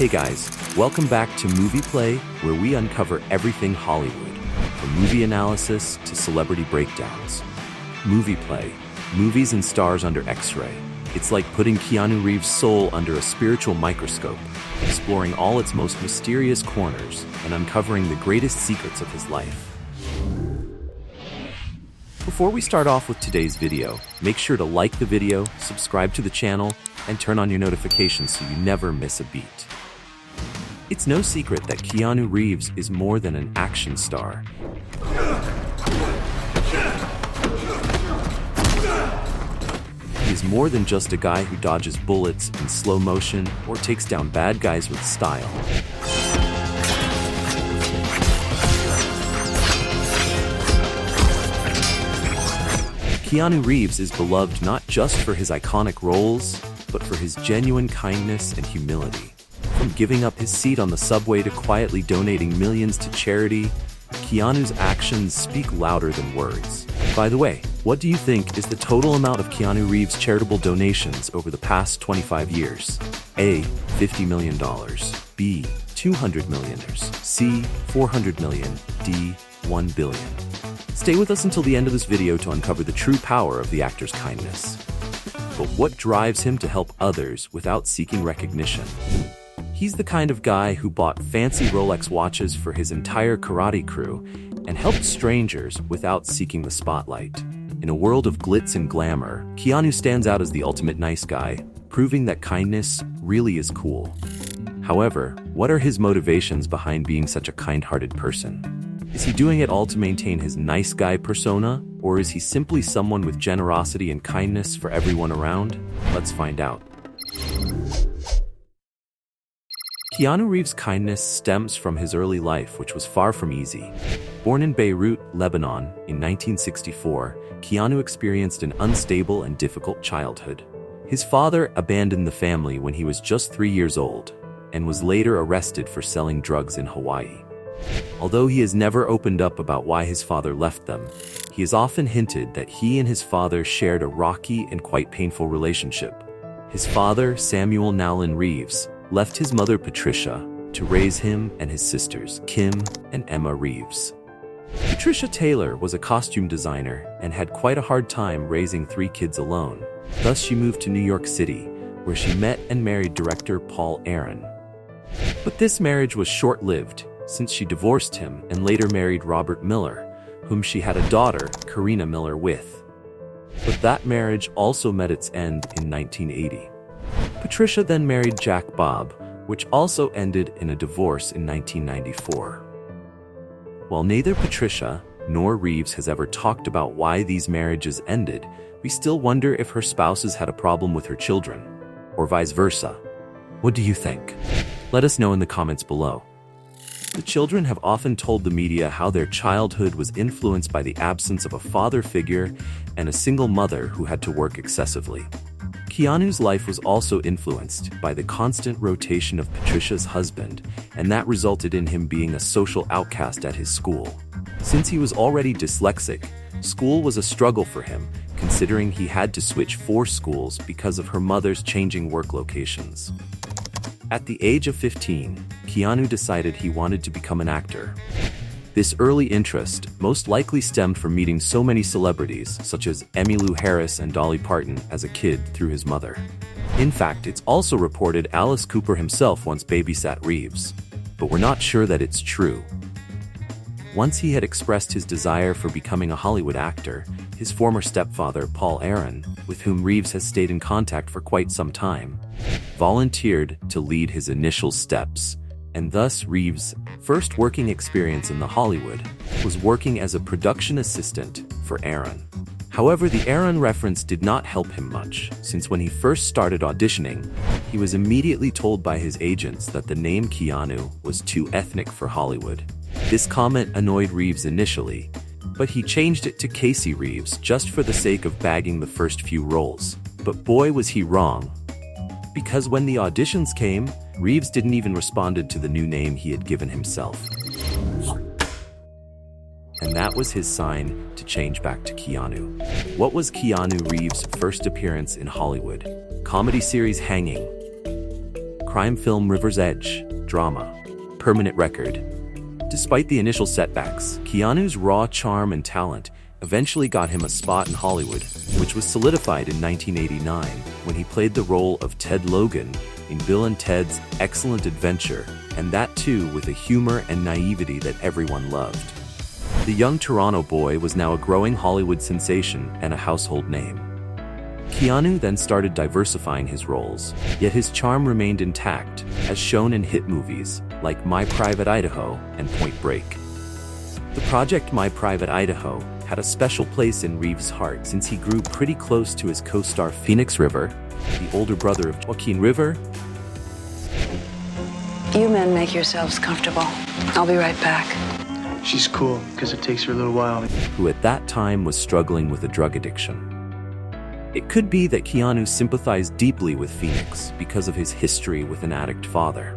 Hey guys, welcome back to Movie Play, where we uncover everything Hollywood, from movie analysis to celebrity breakdowns. Movie Play, movies and stars under X-ray. It's like putting Keanu Reeves' soul under a spiritual microscope, exploring all its most mysterious corners and uncovering the greatest secrets of his life. Before we start off with today's video, make sure to like the video, subscribe to the channel, and turn on your notifications so you never miss a beat. It's no secret that Keanu Reeves is more than an action star. He is more than just a guy who dodges bullets in slow motion or takes down bad guys with style. Keanu Reeves is beloved not just for his iconic roles, but for his genuine kindness and humility. From giving up his seat on the subway to quietly donating millions to charity, Keanu's actions speak louder than words. By the way, what do you think is the total amount of Keanu Reeves' charitable donations over the past 25 years? A. $50 million. B. $200 million. C. $400 million. D. $1 billion. Stay with us until the end of this video to uncover the true power of the actor's kindness. But what drives him to help others without seeking recognition? He's the kind of guy who bought fancy Rolex watches for his entire karate crew and helped strangers without seeking the spotlight. In a world of glitz and glamour, Keanu stands out as the ultimate nice guy, proving that kindness really is cool. However, what are his motivations behind being such a kind-hearted person? Is he doing it all to maintain his nice guy persona, or is he simply someone with generosity and kindness for everyone around? Let's find out. Keanu Reeves' kindness stems from his early life, which was far from easy. Born in Beirut, Lebanon, in 1964, Keanu experienced an unstable and difficult childhood. His father abandoned the family when he was just 3 years old, and was later arrested for selling drugs in Hawaii. Although he has never opened up about why his father left them, he has often hinted that he and his father shared a rocky and quite painful relationship. His father, Samuel Nowlin Reeves, left his mother Patricia to raise him and his sisters, Kim and Emma Reeves. Patricia Taylor was a costume designer and had quite a hard time raising 3 kids alone. Thus she moved to New York City, where she met and married director Paul Aaron. But this marriage was short-lived, since she divorced him and later married Robert Miller, whom she had a daughter, Karina Miller, with. But that marriage also met its end in 1980. Patricia then married Jack Bob, which also ended in a divorce in 1994. While neither Patricia nor Reeves has ever talked about why these marriages ended, we still wonder if her spouses had a problem with her children, or vice versa. What do you think? Let us know in the comments below. The children have often told the media how their childhood was influenced by the absence of a father figure and a single mother who had to work excessively. Keanu's life was also influenced by the constant rotation of Patricia's husband, and that resulted in him being a social outcast at his school. Since he was already dyslexic, school was a struggle for him, considering he had to switch 4 schools because of her mother's changing work locations. At the age of 15, Keanu decided he wanted to become an actor. This early interest most likely stemmed from meeting so many celebrities such as Emmylou Harris and Dolly Parton as a kid through his mother. In fact, it's also reported Alice Cooper himself once babysat Reeves, but we're not sure that it's true. Once he had expressed his desire for becoming a Hollywood actor, his former stepfather, Paul Aaron, with whom Reeves has stayed in contact for quite some time, volunteered to lead his initial steps, and thus Reeves' first working experience in the Hollywood was working as a production assistant for Aaron. However, the Aaron reference did not help him much, since when he first started auditioning, he was immediately told by his agents that the name Keanu was too ethnic for Hollywood. This comment annoyed Reeves initially, but he changed it to Casey Reeves just for the sake of bagging the first few roles. But boy was he wrong. Because when the auditions came, Reeves didn't even respond to the new name he had given himself. And that was his sign to change back to Keanu. What was Keanu Reeves' first appearance in Hollywood? Comedy series Hanging. crime film River's Edge, drama, permanent record. Despite the initial setbacks, Keanu's raw charm and talent eventually got him a spot in Hollywood, which was solidified in 1989 when he played the role of Ted Logan in Bill and Ted's Excellent Adventure, and that too with a humor and naivety that everyone loved. The young Toronto boy was now a growing Hollywood sensation and a household name. Keanu then started diversifying his roles, yet his charm remained intact, as shown in hit movies like My Private Idaho and Point Break. The project My Private Idaho had a special place in Reeves' heart since he grew pretty close to his co-star Phoenix River, the older brother of Joaquin River. You men make yourselves comfortable. I'll be right back. She's cool, because it takes her a little while. Who at that time was struggling with a drug addiction. It could be that Keanu sympathized deeply with Phoenix because of his history with an addict father.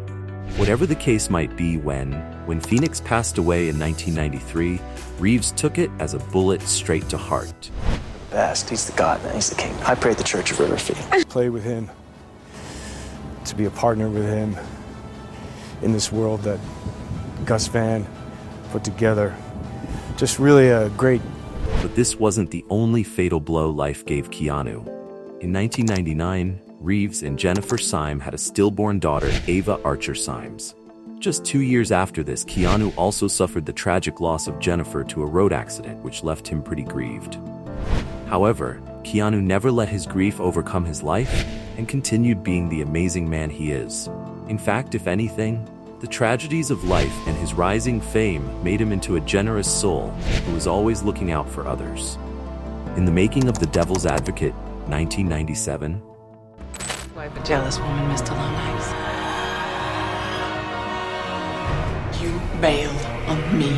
Whatever the case might be, when Phoenix passed away in 1993, Reeves took it as a bullet straight to heart. Best. He's the god, man. He's the king. I pray at the Church of Riverfeet. Play with him, to be a partner with him in this world that Gus Van put together. Just really a great. But this wasn't the only fatal blow life gave Keanu. In 1999, Reeves and Jennifer Syme had a stillborn daughter, Ava Archer Symes. Just 2 years after this, Keanu also suffered the tragic loss of Jennifer to a road accident, which left him pretty grieved. However, Keanu never let his grief overcome his life and continued being the amazing man he is. In fact, if anything, the tragedies of life and his rising fame made him into a generous soul who was always looking out for others. In the making of The Devil's Advocate, 1997, Wife a jealous woman, Mr. Longlegs. You bailed on me.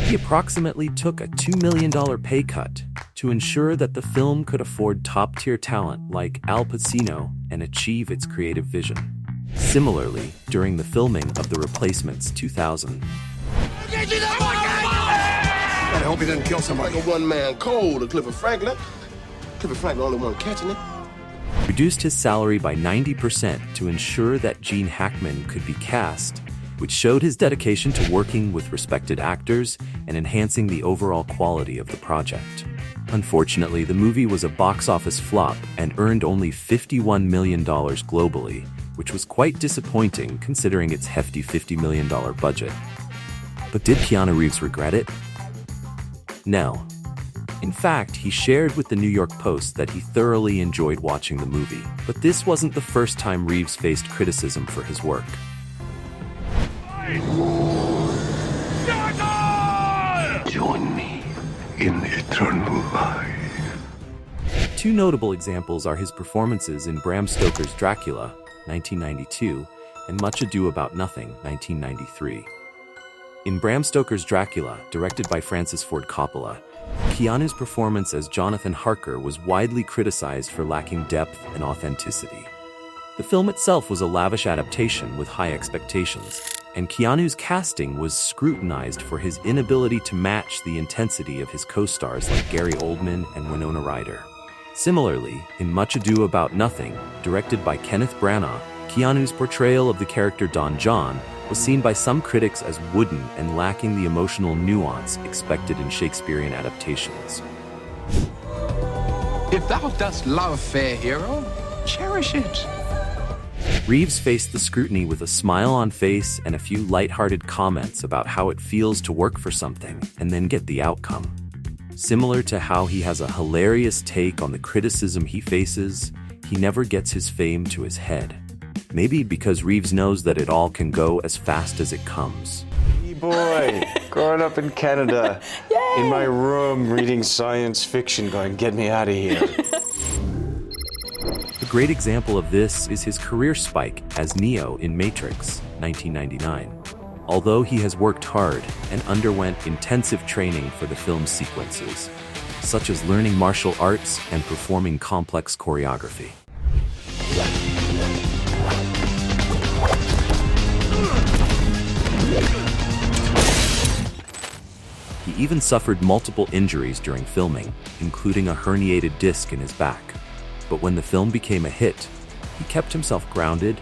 he approximately took a $2 million pay cut to ensure that the film could afford top-tier talent like Al Pacino and achieve its creative vision. Similarly, during the filming of The Replacements 2000, I hope he didn't kill somebody. Like a one-man cold to Clifford Franklin. Clifford Franklin only one catching it. reduced his salary by 90% to ensure that Gene Hackman could be cast, which showed his dedication to working with respected actors and enhancing the overall quality of the project. Unfortunately, the movie was a box office flop and earned only $51 million globally, which was quite disappointing considering its hefty $50 million budget. But did Keanu Reeves regret it? No. In fact, he shared with the New York Post that he thoroughly enjoyed watching the movie. But this wasn't the first time Reeves faced criticism for his work. Join me in eternal life. Two notable examples are his performances in Bram Stoker's Dracula, 1992, and Much Ado About Nothing, 1993. In Bram Stoker's Dracula, directed by Francis Ford Coppola, Keanu's performance as Jonathan Harker was widely criticized for lacking depth and authenticity. The film itself was a lavish adaptation with high expectations, and Keanu's casting was scrutinized for his inability to match the intensity of his co-stars like Gary Oldman and Winona Ryder. Similarly, in Much Ado About Nothing, directed by Kenneth Branagh, Keanu's portrayal of the character Don John was seen by some critics as wooden and lacking the emotional nuance expected in Shakespearean adaptations. If thou dost love fair hero, cherish it. Reeves faced the scrutiny with a smile on face and a few lighthearted comments about how it feels to work for something and then get the outcome. Similar to how he has a hilarious take on the criticism he faces, he never gets his fame to his head. Maybe because Reeves knows that it all can go as fast as it comes. Hey boy, growing up in Canada, in my room reading science fiction going, get me out of here. A great example of this is his career spike as Neo in Matrix, 1999. Although he has worked hard and underwent intensive training for the film's sequences, such as learning martial arts and performing complex choreography. He even suffered multiple injuries during filming, including a herniated disc in his back. But when the film became a hit, He kept himself grounded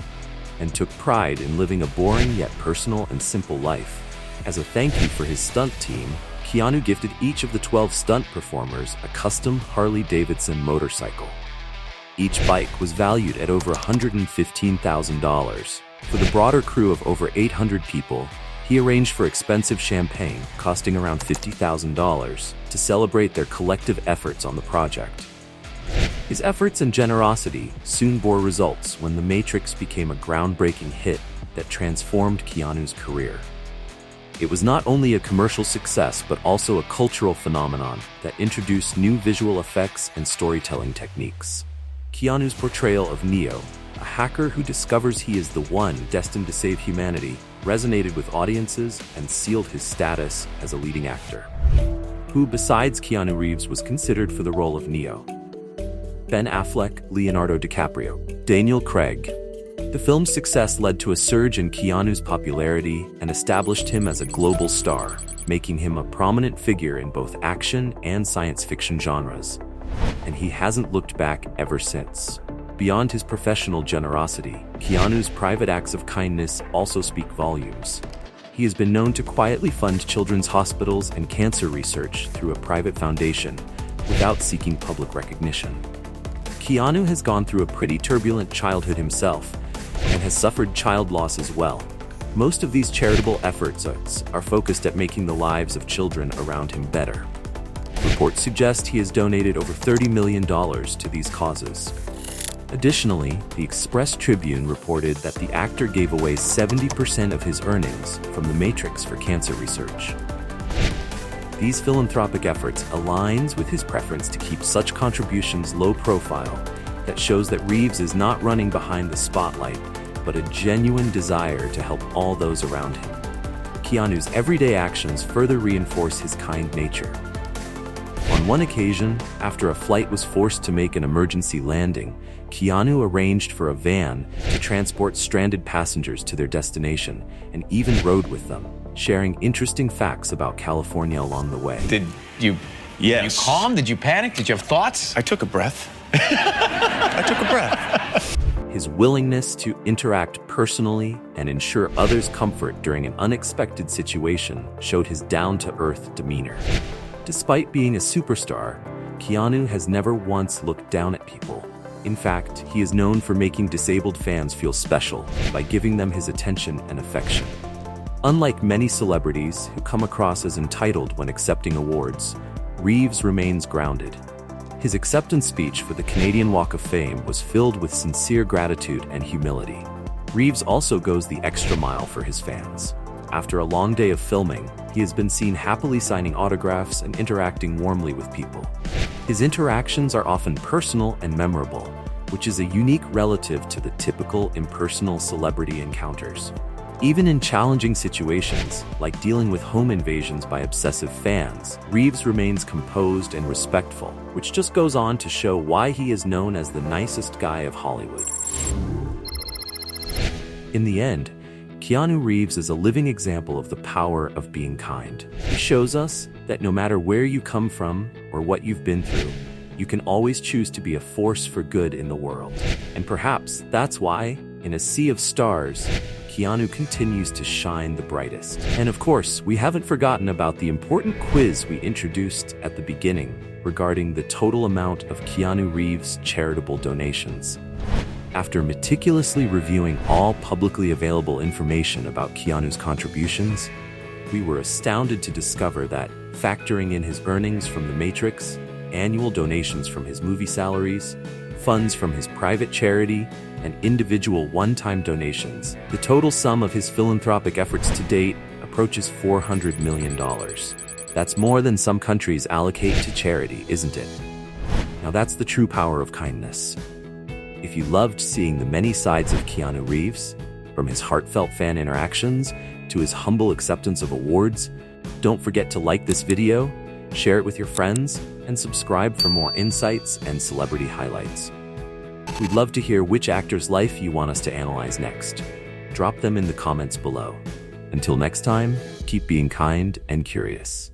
and took pride in living a boring yet personal and simple life. As a thank you for his stunt team, Keanu gifted each of the 12 stunt performers a custom Harley-Davidson motorcycle. Each bike was valued at over $115,000. For the broader crew of over 800 people, he arranged for expensive champagne, costing around $50,000, to celebrate their collective efforts on the project. His efforts and generosity soon bore results when The Matrix became a groundbreaking hit that transformed Keanu's career. It was not only a commercial success but also a cultural phenomenon that introduced new visual effects and storytelling techniques. Keanu's portrayal of Neo, a hacker who discovers he is the one destined to save humanity, resonated with audiences and sealed his status as a leading actor. Who besides Keanu Reeves was considered for the role of Neo? Ben Affleck, Leonardo DiCaprio, Daniel Craig. The film's success led to a surge in Keanu's popularity and established him as a global star, making him a prominent figure in both action and science fiction genres. And he hasn't looked back ever since. Beyond his professional generosity, Keanu's private acts of kindness also speak volumes. He has been known to quietly fund children's hospitals and cancer research through a private foundation without seeking public recognition. Keanu has gone through a pretty turbulent childhood himself and has suffered child loss as well. Most of these charitable efforts are focused at making the lives of children around him better. Reports suggest he has donated over $30 million to these causes. Additionally, the Express Tribune reported that the actor gave away 70% of his earnings from The Matrix for cancer research. These philanthropic efforts aligns with his preference to keep such contributions low profile that shows that Reeves is not running behind the spotlight, but a genuine desire to help all those around him. Keanu's everyday actions further reinforce his kind nature. On one occasion, after a flight was forced to make an emergency landing, Keanu arranged for a van to transport stranded passengers to their destination and even rode with them, sharing interesting facts about California along the way. Did you calm? Did you panic? Did you have thoughts? I took a breath. I took a breath. His willingness to interact personally and ensure others' comfort during an unexpected situation showed his down-to-earth demeanor. Despite being a superstar, Keanu has never once looked down at people. In fact, he is known for making disabled fans feel special by giving them his attention and affection. Unlike many celebrities who come across as entitled when accepting awards, Reeves remains grounded. His acceptance speech for the Canadian Walk of Fame was filled with sincere gratitude and humility. Reeves also goes the extra mile for his fans. After a long day of filming, he has been seen happily signing autographs and interacting warmly with people. His interactions are often personal and memorable, which is a unique relative to the typical impersonal celebrity encounters. Even in challenging situations, like dealing with home invasions by obsessive fans, Reeves remains composed and respectful, which just goes on to show why he is known as the nicest guy of Hollywood. In the end, Keanu Reeves is a living example of the power of being kind. He shows us that no matter where you come from or what you've been through, you can always choose to be a force for good in the world. And perhaps that's why, in a sea of stars, Keanu continues to shine the brightest. And of course, we haven't forgotten about the important quiz we introduced at the beginning regarding the total amount of Keanu Reeves' charitable donations. After meticulously reviewing all publicly available information about Keanu's contributions, we were astounded to discover that, factoring in his earnings from The Matrix, annual donations from his movie salaries, funds from his private charity, and individual one-time donations, the total sum of his philanthropic efforts to date approaches $400 million. That's more than some countries allocate to charity, isn't it? Now that's the true power of kindness. If you loved seeing the many sides of Keanu Reeves, from his heartfelt fan interactions to his humble acceptance of awards, don't forget to like this video, share it with your friends, and subscribe for more insights and celebrity highlights. We'd love to hear which actor's life you want us to analyze next. Drop them in the comments below. Until next time, keep being kind and curious.